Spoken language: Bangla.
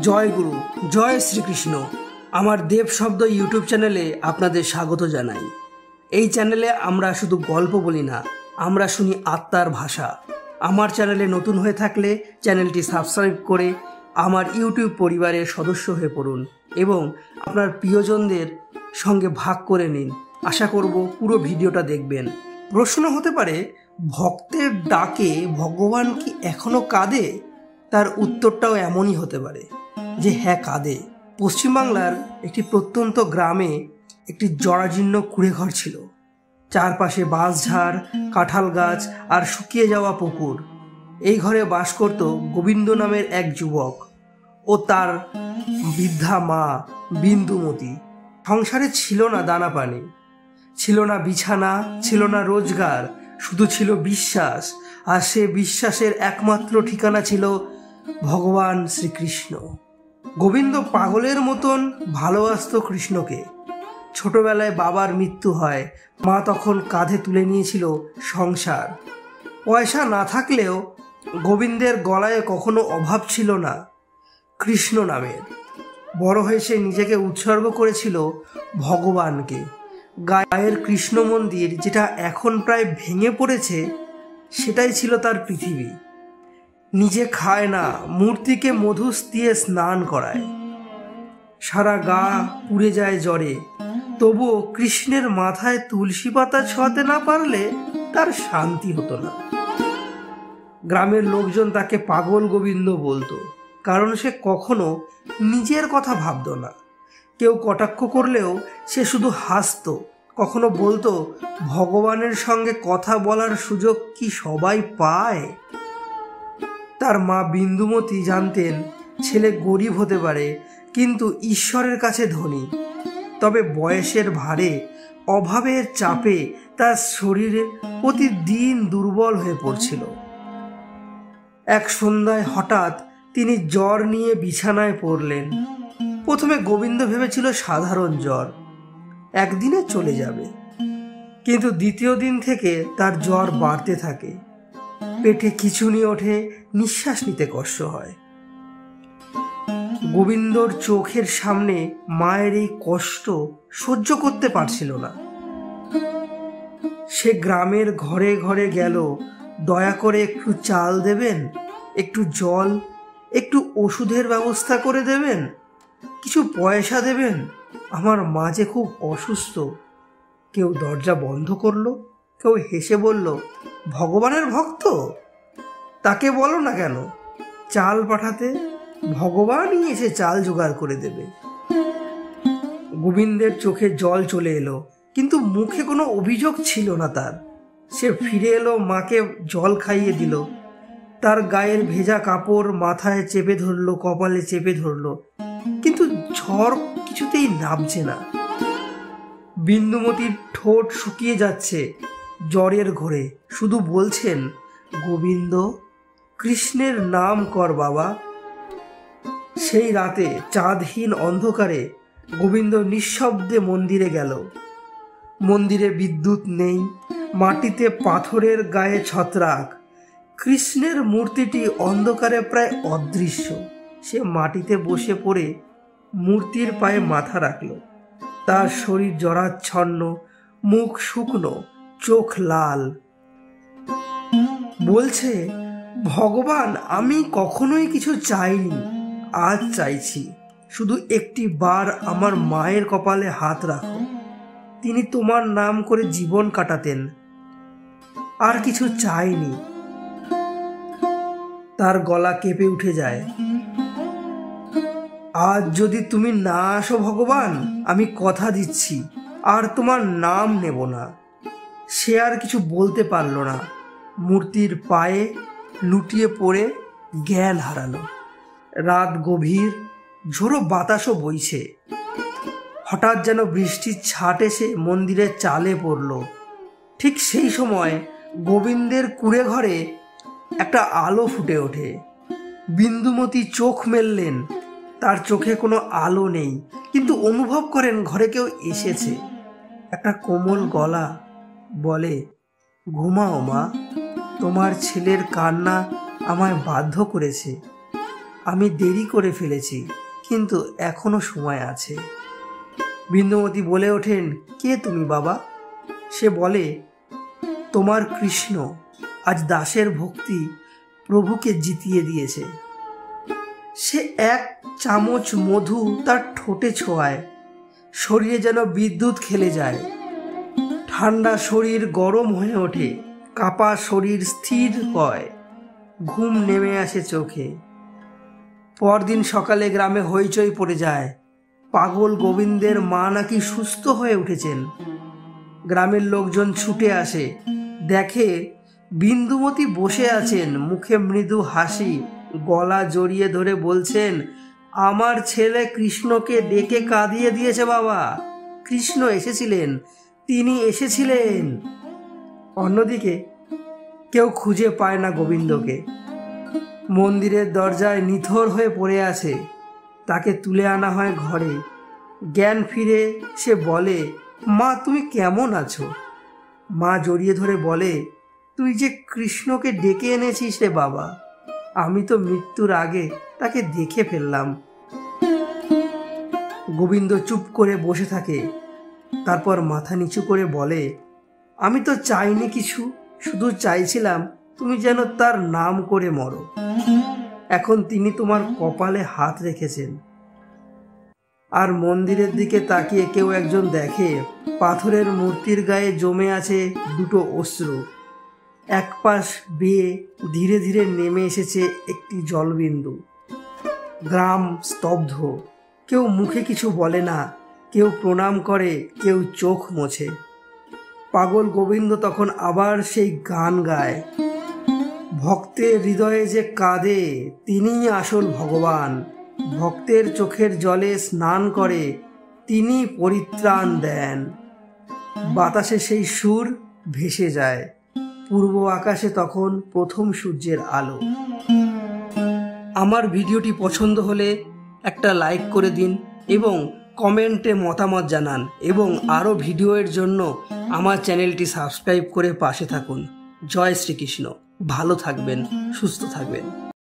জয় গুরু, জয় শ্রীকৃষ্ণ। আমার দেব শব্দ ইউটিউব চ্যানেলে আপনাদের স্বাগত জানাই। এই চ্যানেলে আমরা শুধু গল্প বলি না, আমরা শুনি আত্মার ভাষা। আমার চ্যানেলে নতুন হয়ে থাকলে চ্যানেলটি সাবস্ক্রাইব করে আমার ইউটিউব পরিবারের সদস্য হয়ে পড়ুন এবং আপনার প্রিয়জনদের সঙ্গে ভাগ করে নিন। আশা করব পুরো ভিডিওটা দেখবেন। প্রশ্ন হতে পারে, ভক্তের ডাকে ভগবান কি এখনো কাঁদে? তার উত্তরটাও এমনই হতে পারে যে হ্যাঁ, কাঁদে। পশ্চিমবাংলার একটি প্রত্যন্ত গ্রামে একটি জরাজীর্ণ কুঁড়েঘর ছিল। চারপাশে বাঁশঝাড়, কাঁঠাল গাছ আর শুকিয়ে যাওয়া পুকুর। এই ঘরে বাস করত গোবিন্দ নামের এক যুবক ও তার বৃদ্ধা মা বিন্দুমতি। সংসারে ছিল না দানা পানি, ছিল না বিছানা, ছিল না রোজগার, শুধু ছিল বিশ্বাস। আর সে বিশ্বাসের একমাত্র ঠিকানা ছিল ভগবান শ্রীকৃষ্ণ। গোবিন্দ পাগলের মতন ভালোবাসত কৃষ্ণকে। ছোটবেলায় বাবার মৃত্যু হয়, মা তখন কাঁধে তুলে নিয়েছিল সংসার। পয়সা না থাকলেও গোবিন্দের গলায় কখনো অভাব ছিল না কৃষ্ণ নামের। বড় হয়ে সে নিজেকে উৎসর্গ করেছিল ভগবানকে। গায়ের কৃষ্ণ মন্দির, যেটা এখন প্রায় ভেঙে পড়েছে, সেটাই ছিল তার পৃথিবী। নিজে খায় না, মূর্তিকে মধু দিয়ে স্নান করায়। সারা গা পুড়ে যায় জ্বরে, তবুও কৃষ্ণের মাথায় তুলসী পাতা ছোঁয়াতে না পারলে তার শান্তি হতো না। গ্রামের লোকজন তাকে পাগল গোবিন্দ বলতো, কারণ সে কখনো নিজের কথা ভাবত না। কেউ কটাক্ষ করলেও সে শুধু হাসতো। কখনো বলতো, ভগবানের সঙ্গে কথা বলার সুযোগ কি সবাই পায়? তার মা বিন্দুমতি জানতেন ছেলে গরিব হতে পারে, কিন্তু ঈশ্বরের কাছে ধনী। তবে বয়সের ভারে, অভাবের চাপে তার শরীরে প্রতিদিন দুর্বল হয়ে পড়ছিল। এক সন্ধ্যায় হঠাৎ তিনি জ্বর নিয়ে বিছানায় পড়লেন। প্রথমে গোবিন্দ ভেবেছিল সাধারণ জ্বর, একদিনে চলে যাবে। কিন্তু দ্বিতীয় দিন থেকে তার জ্বর বাড়তে থাকে। পেটে খিঁচুনি ওঠে, নিঃশ্বাস নিতে কষ্ট হয়। গোবিন্দর চোখের সামনে মায়ের এই কষ্ট সহ্য করতে পারছিল না। সে গ্রামের ঘরে ঘরে গেল, দয়া করে একটু চাল দেবেন, একটু জল, একটু ওষুধের ব্যবস্থা করে দেবেন, কিছু পয়সা দেবেন, আমার মা যে খুব অসুস্থ। কেউ দরজা বন্ধ করলো, কেউ হেসে বলল, ভগবানের ভক্ত, তাকে বলো না কেন চাল পাঠাতে, ভগবানই এসে চাল জোগাড় করে দেবে। গোবিন্দের চোখে জল চলে এলো, কিন্তু মুখে কোনো অভিযোগ ছিল না তার। সে ফিরে এলো, মাকে জল খাইয়ে দিল। তার গায়ের ভেজা কাপড় মাথায় চেপে ধরলো, কপালে চেপে ধরলো, কিন্তু ঝড় কিছুতেই নামছে না। বিন্দুমতির ঠোঁট শুকিয়ে যাচ্ছে জ্বরের ঘোরে, শুধু বলছেন, গোবিন্দ, কৃষ্ণের নাম কর বাবা। সেই রাতে চাঁদহীন অন্ধকারে গোবিন্দ নিঃশব্দে মন্দিরে গেল। মন্দিরে বিদ্যুৎ নেই, মাটিতে পাথরের গায়ে ছত্রাক। কৃষ্ণের মূর্তিটি অন্ধকারে প্রায় অদৃশ্য। সে মাটিতে বসে পড়ে মূর্তির পায়ে মাথা রাখল। তার শরীর জরাচ্ছন্ন, মুখ শুকনো, চোখ লাল। বলছে, ভগবান, আমি কখনোই কিছু চাইনি, আজ চাইছি। শুধু একটি বার আমার মায়ের কপালে হাত রাখো। তিনি তোমার নাম করে জীবন কাটাতেন, আর কিছু চাইনি। তার গলা কেঁপে উঠে যায়। আজ যদি তুমি না আসো ভগবান, আমি কথা দিচ্ছি আর তোমার নাম নেব না। সে আর কিছু বলতে পারল না। মূর্তির পায়ে লুটিয়ে পড়ে জ্ঞান হারালো। রাত গভীর, ঝোড়ো বাতাসও বইছে। হঠাৎ যেন বৃষ্টির ছাট এসে মন্দিরের চালে পড়ল। ঠিক সেই সময় গোবিন্দের কুঁড়ে ঘরে একটা আলো ফুটে ওঠে। বিন্দুমতি চোখ মেললেন। তার চোখে কোনো আলো নেই, কিন্তু অনুভব করেন ঘরে কেউ এসেছে। একটা কোমল গলা বলে, ঘুমাও মা, তোমার ছেলের কান্না আমায় বাধ্য করেছে। আমি দেরি করে ফেলেছি, কিন্তু এখনো সময় আছে। বিন্দুমতি বলে ওঠেন, কে তুমি বাবা? সে বলে, তোমার কৃষ্ণ আজ দাসের ভক্তি প্রভুকে জিতিয়ে দিয়েছে। সে এক চামচ মধু তার ঠোঁটে ছোঁয়ায়, শরীরে যেন বিদ্যুৎ খেলে যায়। ঠান্ডা শরীর গরম হয়ে ওঠে, কাঁপা শরীর স্থির হয়, ঘুম নেমে আসে চোখে। পরদিন সকালে গ্রামে হইচই পড়ে যায়, পাগল গোবিন্দের মা নাকি সুস্থ হয়ে উঠেছেন। গ্রামের লোকজন ছুটে আসে, দেখে বিন্দুমতি বসে আছেন, মুখে মৃদু হাসি, গলা জড়িয়ে ধরে বলছেন, আমার ছেলে কৃষ্ণকে ডেকে কাঁদিয়ে দিয়েছে বাবা। কৃষ্ণ এসেছিলেন, তিনি এসেছিলেন। অন্যদিকে কেউ খুঁজে পায় না গোবিন্দকে। মন্দিরের দরজায় নিথর হয়ে পড়ে আছে, তাকে তুলে আনা হয় ঘরে। জ্ঞান ফিরে সে বলে, মা তুমি কেমন আছো? মা জড়িয়ে ধরে বলে, তুই যে কৃষ্ণকে ডেকে এনেছিস রে বাবা, আমি তো মৃত্যুর আগে তাকে দেখে ফেললাম। গোবিন্দ চুপ করে বসে থাকে, তারপর মাথা নিচু করে বলে, আমি তো চাইনি কিছু, শুধু চাইছিলাম তুমি যেন তার নাম করে মরো। এখন তিনি তোমার কপালে হাত রেখেছেন। আর মন্দিরের দিকে তাকিয়ে কেউ একজন দেখে, পাথরের মূর্তির গায়ে জমে আছে দুটো অশ্রু। এক পাশ বেয়ে ধীরে ধীরে নেমে এসেছে একটি জলবিন্দু। গ্রাম স্তব্ধ, কেউ মুখে কিছু বলে না, কেউ প্রণাম করে, কেউ চোখ মোছে। পাগল গোবিন্দ তখন আবার সেই গান গায়, ভক্তের হৃদয়ে যে কাঁদে তিনিই আসল ভগবান, ভক্তের চোখের জলে স্নান করে তিনি পরিত্রাণ দেন। বাতাসে সেই সুর ভেসে যায়, পূর্ব আকাশে তখন প্রথম সূর্যের আলো। আমার ভিডিওটি পছন্দ হলে একটা লাইক করে দিন এবং কমেন্টে মতামত জানান, এবং আরও ভিডিওর জন্য আমার চ্যানেলটি সাবস্ক্রাইব করে পাশে থাকুন। জয় শ্রীকৃষ্ণ। ভালো থাকবেন, সুস্থ থাকবেন।